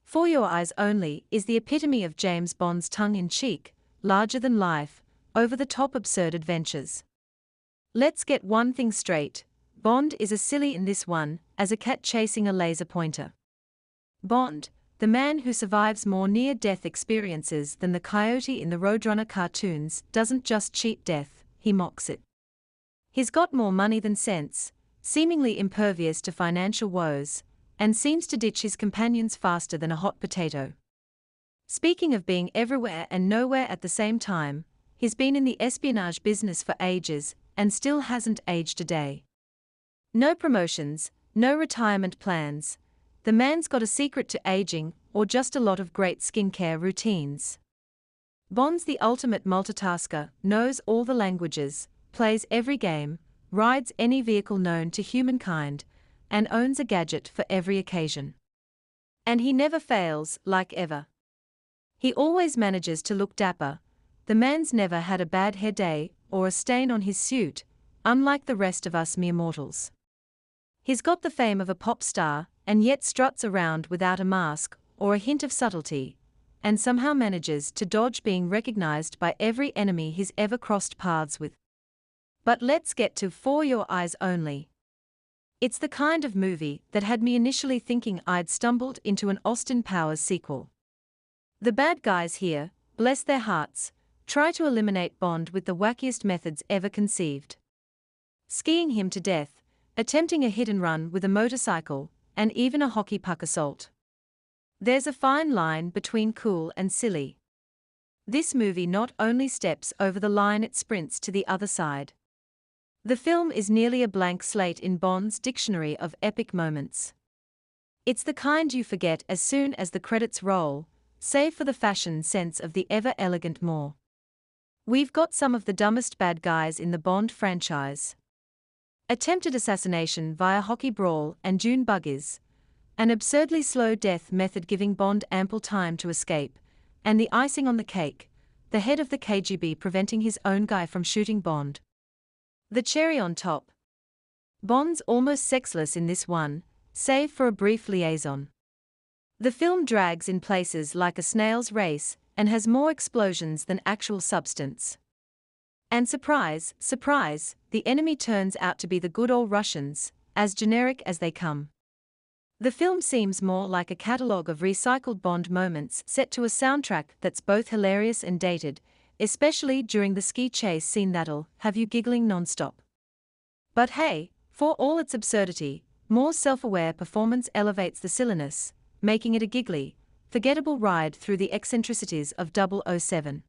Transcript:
For Your Eyes Only is the epitome of James Bond's tongue-in-cheek, larger-than-life, over-the-top absurd adventures. Let's get one thing straight. Bond is as silly in this one as a cat chasing a laser pointer. Bond, the man who survives more near-death experiences than the coyote in the Roadrunner cartoons, doesn't just cheat death, he mocks it. He's got more money than sense, seemingly impervious to financial woes, and seems to ditch his companions faster than a hot potato. Speaking of being everywhere and nowhere at the same time, he's been in the espionage business for ages and still hasn't aged a day. No promotions, no retirement plans. The man's got a secret to aging, or just a lot of great skincare routines. Bond's the ultimate multitasker, knows all the languages, plays every game, rides any vehicle known to humankind, and owns a gadget for every occasion. And he never fails, like ever. He always manages to look dapper. The man's never had a bad hair day or a stain on his suit, unlike the rest of us mere mortals. He's got the fame of a pop star, and yet struts around without a mask or a hint of subtlety, and somehow manages to dodge being recognized by every enemy he's ever crossed paths with. But let's get to For Your Eyes Only. It's the kind of movie that had me initially thinking I'd stumbled into an Austin Powers sequel. The bad guys here, bless their hearts, try to eliminate Bond with the wackiest methods ever conceived. Skiing him to death, attempting a hit and run with a motorcycle, and even a hockey puck assault. There's a fine line between cool and silly. This movie not only steps over the line, it sprints to the other side. The film is nearly a blank slate in Bond's dictionary of epic moments. It's the kind you forget as soon as the credits roll, save for the fashion sense of the ever-elegant Moore. We've got some of the dumbest bad guys in the Bond franchise. Attempted assassination via hockey brawl and June buggies, an absurdly slow death method giving Bond ample time to escape, and the icing on the cake, the head of the KGB preventing his own guy from shooting Bond. The cherry on top. Bond's almost sexless in this one, save for a brief liaison. The film drags in places like a snail's race and has more explosions than actual substance. And surprise, surprise, the enemy turns out to be the good old Russians, as generic as they come. The film seems more like a catalogue of recycled Bond moments set to a soundtrack that's both hilarious and dated, especially during the ski chase scene that'll have you giggling non-stop. But hey, for all its absurdity, Moore's self-aware performance elevates the silliness, making it a giggly, forgettable ride through the eccentricities of 007.